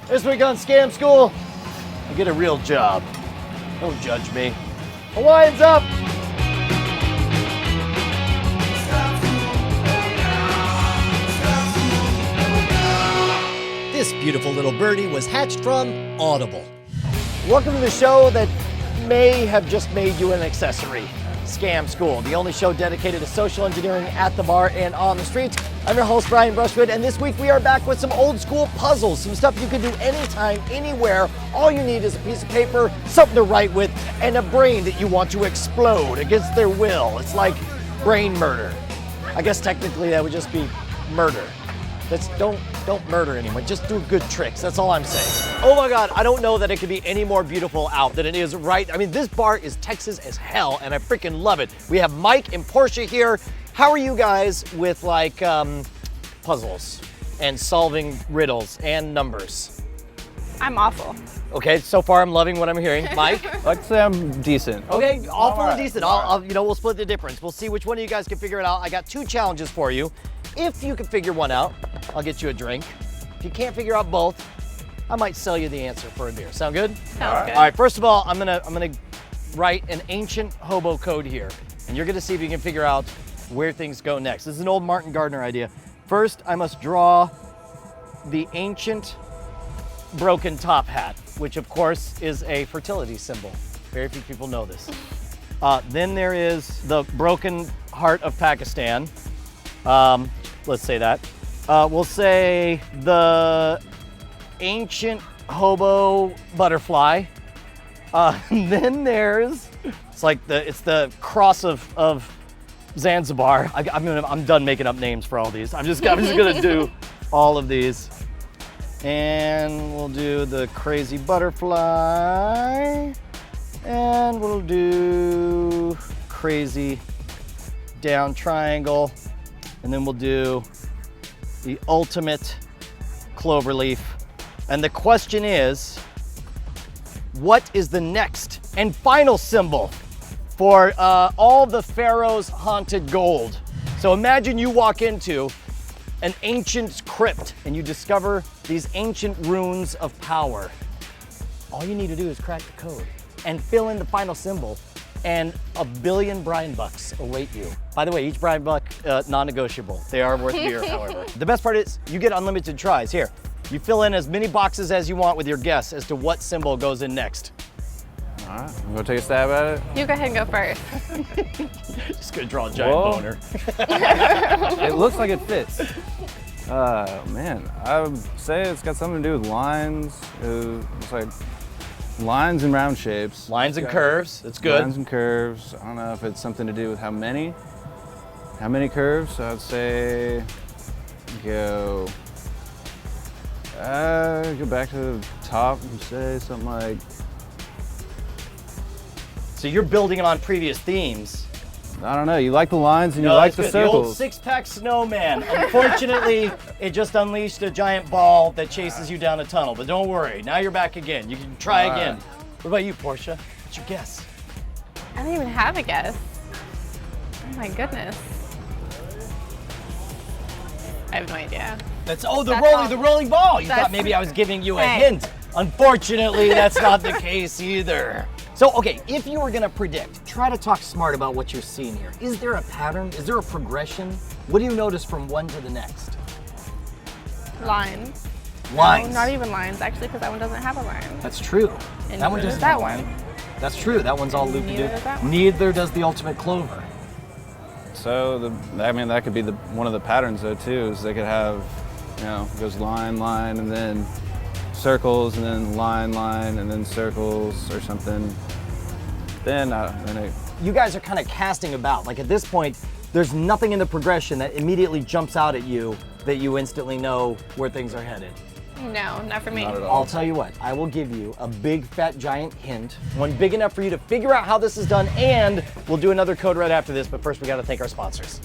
This week on Scam School, I get a real job. Don't judge me. Hawaiians up! This beautiful little birdie was hatched from Audible. Welcome to the show that may have just made you an accessory. Scam School, the only show dedicated to social engineering at the bar and on the streets. I'm your host, Brian Brushwood, and this week we are back with some old school puzzles, some stuff you can do anytime, anywhere. All you need is a piece of paper, something to write with, and a brain that you want to explode against their will. It's like brain murder. I guess technically that would just be murder. Don't murder anyone, just do good tricks, that's all I'm saying. Oh my God, I don't know that it could be any more beautiful out than it is right. I mean, this bar is Texas as hell, and I freaking love it. We have Mike and Portia here. How are you guys with like puzzles and solving riddles and numbers? I'm awful. Okay, so far I'm loving what I'm hearing. Mike? I'd say I'm decent. Okay, awful All and right. decent. We'll split the difference. We'll see which one of you guys can figure it out. I got two challenges for you. If you can figure one out, I'll get you a drink. If you can't figure out both, I might sell you the answer for a beer. Sound good? Sounds good. All right, first of all, I'm gonna write an ancient hobo code here, and you're gonna see if you can figure out where things go next. This is an old Martin Gardner idea. First, I must draw the ancient broken top hat, which of course is a fertility symbol. Very few people know this. Then there is the broken heart of Pakistan. Let's say that. We'll say the ancient hobo butterfly. Then there's, it's the cross of Zanzibar. I'm done making up names for all these. I'm just gonna do all of these. And we'll do the crazy butterfly. And we'll do crazy down triangle. And then we'll do the ultimate clover leaf. And the question is, what is the next and final symbol for all the pharaoh's haunted gold? So imagine you walk into an ancient crypt and you discover these ancient runes of power. All you need to do is crack the code and fill in the final symbol, and $1 billion Brian bucks await you. By the way, each Brian buck, non-negotiable. They are worth beer, however. The best part is you get unlimited tries. Here, you fill in as many boxes as you want with your guess as to what symbol goes in next. All right, I'm gonna take a stab at it. You go ahead and go first. Just gonna draw a giant Whoa. boner. It looks like it fits. Man, I would say it's got something to do with lines. It's like lines and round shapes. Lines and curves, that's good. Lines and curves. I don't know if it's something to do with how many curves. So I'd say go back to the top and say something like. So you're building on previous themes. I don't know. You like the lines and you No, like that's the good. The old circles. six-pack snowman. Unfortunately, it just unleashed a giant ball that chases you down a tunnel. But don't worry, now you're back again. You can try All again. right. What about you, Portia? What's your guess? I don't even have a guess. Oh my goodness. I have no idea. That's That's the rolling ball. You thought That's- maybe I was giving you a Hey. hint. Unfortunately, that's not the case either. So, okay, if you were gonna predict, try to talk smart about what you're seeing here. Is there a pattern? Is there a progression? What do you notice from one to the next? Lines. Lines. No, not even lines, actually, because that one doesn't have a line. That's true. And that one neither doesn't does that have a one. line. That's true. That one's all And loopy neither does that one. Neither does the ultimate clover. So that could be one of the patterns though too. Is they could have, it goes line, line, and then circles, and then line, line, and then circles or something. Then You guys are kind of casting about. Like at this point, there's nothing in the progression that immediately jumps out at you that you instantly know where things are headed. No, not for me. Not at all. I'll tell you what, I will give you a big fat giant hint, one big enough for you to figure out how this is done, and we'll do another code right after this, but first we gotta thank our sponsors.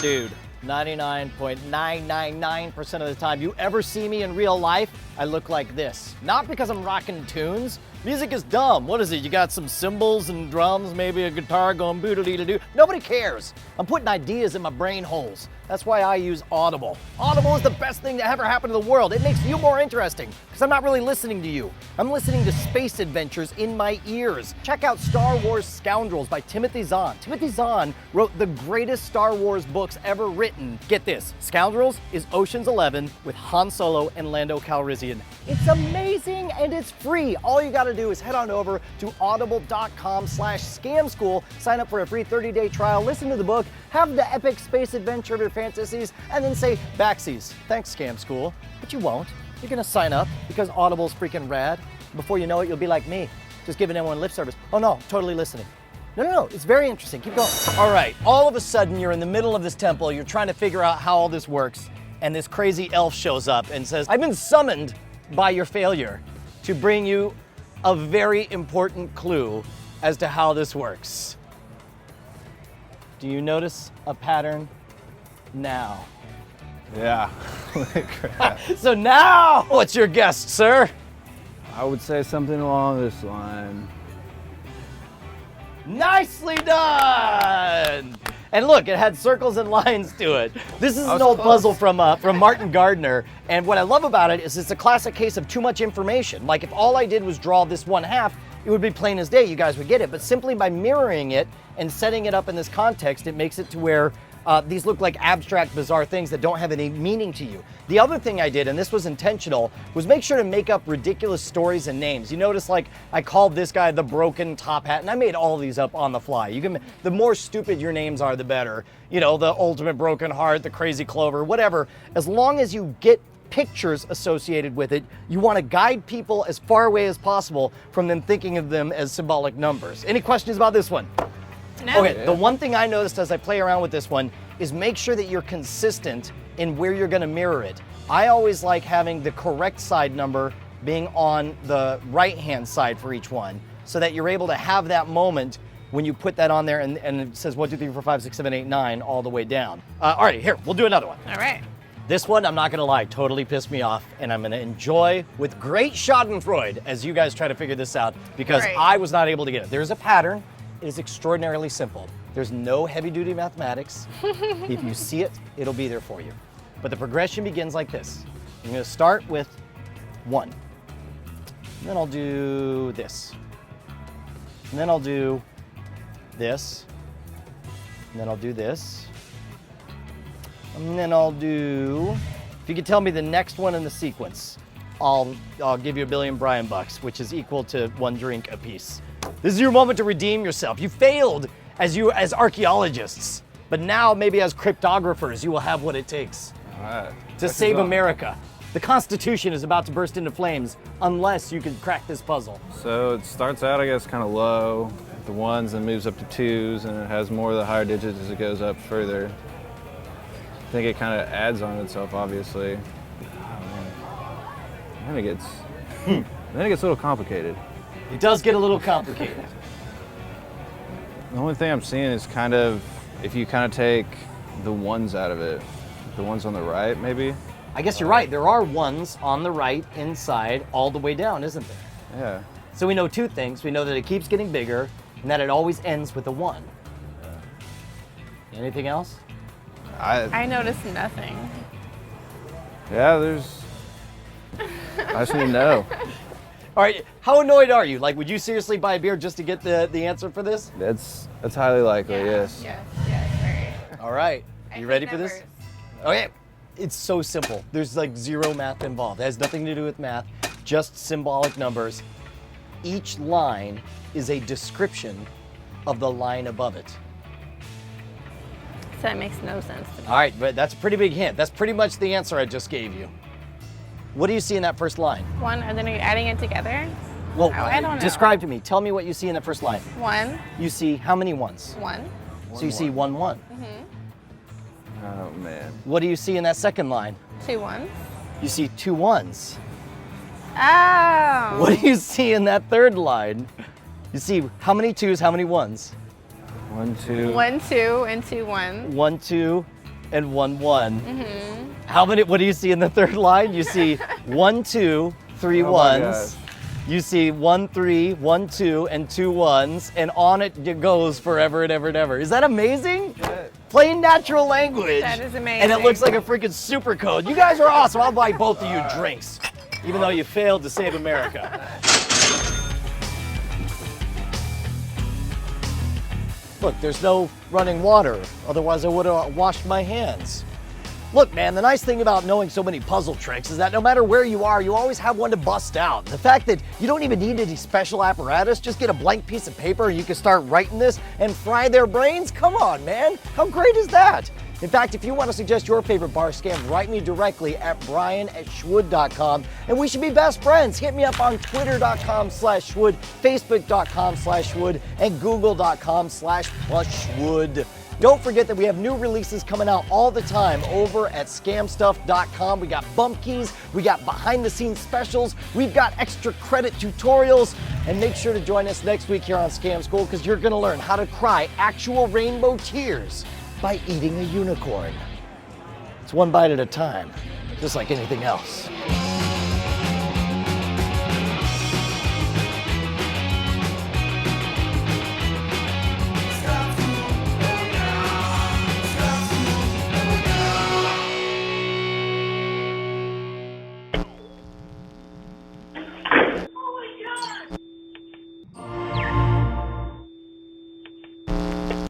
Dude, 99.999% of the time you ever see me in real life, I look like this. Not because I'm rocking tunes, Music is dumb. What is it? You got some cymbals and drums, maybe a guitar going boo-doo-doo-doo. Nobody cares. I'm putting ideas in my brain holes. That's why I use Audible. Audible is the best thing that ever happened to the world. It makes you more interesting because I'm not really listening to you. I'm listening to space adventures in my ears. Check out Star Wars Scoundrels by Timothy Zahn. Timothy Zahn wrote the greatest Star Wars books ever written. Get this, Scoundrels is Ocean's 11 with Han Solo and Lando Calrissian. It's amazing and it's free. All you gotta do is head on over to audible.com/scamschool, sign up for a free 30-day trial, listen to the book, have the epic space adventure of your fantasies, and then say, backsies, thanks Scam School. But you won't. You're gonna sign up because Audible's freaking rad. Before you know it, you'll be like me, just giving everyone lip service. Oh no, totally listening. No, it's very interesting, keep going. All right, all of a sudden you're in the middle of this temple, you're trying to figure out how all this works, and this crazy elf shows up and says, I've been summoned by your failure to bring you a very important clue as to how this works. Do you notice a pattern now? Yeah. So now, what's your guess, sir? I would say something along this line. Nicely done! And look, it had circles and lines to it. This is an old puzzle from Martin Gardner, and what I love about it is it's a classic case of too much information. Like if all I did was draw this one half, it would be plain as day, you guys would get it. But simply by mirroring it and setting it up in this context, it makes it to where these look like abstract, bizarre things that don't have any meaning to you. The other thing I did, and this was intentional, was make sure to make up ridiculous stories and names. You notice, like, I called this guy the Broken Top Hat, and I made all these up on the fly. The more stupid your names are, the better. You know, the Ultimate Broken Heart, the Crazy Clover, whatever. As long as you get pictures associated with it, you want to guide people as far away as possible from them thinking of them as symbolic numbers. Any questions about this one? No. Okay, the one thing I noticed as I play around with this one is make sure that you're consistent in where you're gonna mirror it. I always like having the correct side number being on the right-hand side for each one so that you're able to have that moment when you put that on there and it says 1, 2, 3, 4, 5, 6, 7, 8, 9 all the way down. All right, here, we'll do another one. All right. This one, I'm not gonna lie, totally pissed me off, and I'm gonna enjoy with great schadenfreude as you guys try to figure this out because Right. I was not able to get it. There's a pattern. It is extraordinarily simple. There's no heavy-duty mathematics. If you see it, it'll be there for you. But the progression begins like this. I'm gonna start with 1. And then I'll do this. And then I'll do this. And then I'll do this. And then I'll do, if you could tell me the next one in the sequence, I'll give you $1 billion Brian bucks, which is equal to 1 drink apiece. This is your moment to redeem yourself. You failed as archaeologists, but now maybe as cryptographers, you will have what it takes All right. to save America. The Constitution is about to burst into flames unless you can crack this puzzle. So it starts out, I guess, kind of low, the 1s, and moves up to 2s, and it has more of the higher digits as it goes up further. I think it kind of adds on itself, obviously. Oh, man. Then it gets a little complicated. It does get a little complicated. The only thing I'm seeing is kind of, if you kind of take the 1s out of it, the ones on the right, maybe? I guess you're right. There are 1s on the right inside all the way down, isn't there? Yeah. So we know 2 things. We know that it keeps getting bigger and that it always ends with a 1. Anything else? I noticed nothing. Yeah, I just need to know. All right, how annoyed are you? Like, would you seriously buy a beer just to get the answer for this? That's highly likely, yes. Yes, very. All right, I you ready hate for this? numbers. Okay, it's so simple. There's like 0 math involved. It has nothing to do with math, just symbolic numbers. Each line is a description of the line above it. So that makes no sense to me. All right, but that's a pretty big hint. That's pretty much the answer I just gave you. What do you see in that first line? 1, and then are you adding it together? Well, I don't know. describe to me. Tell me what you see in that first line. 1, You see how many 1s? 1. So you see 1, 1. Oh, man. What do you see in that second line? 2 1s. You see 2 1s. Oh. What do you see in that third line? You see how many 2s, how many 1s? 1, 2. 1 2 and 2 1. 1 2 and 1 1. How many? What do you see in the third line? You see 1 2 3 Oh my ones. You see 1 3, 1 2, and 2 1s, and on it goes forever and ever and ever. Is that amazing? Plain natural language. That is amazing. And it looks like a freaking super code. You guys are awesome. I'll buy both of you drinks, even though you failed to save America. Look, there's no running water. Otherwise, I would have washed my hands. Look, man, the nice thing about knowing so many puzzle tricks is that no matter where you are, you always have one to bust out. The fact that you don't even need any special apparatus, just get a blank piece of paper and you can start writing this and fry their brains? Come on, man. How great is that? In fact, if you want to suggest your favorite bar scam, write me directly at brian@schwood.com, and we should be best friends. Hit me up on twitter.com/schwood, facebook.com/schwood, and google.com/plushwood. Don't forget that we have new releases coming out all the time over at scamstuff.com. We got bump keys, we got behind the scenes specials, we've got extra credit tutorials, and make sure to join us next week here on Scam School, because you're gonna learn how to cry actual rainbow tears by eating a unicorn. It's one bite at a time, just like anything else.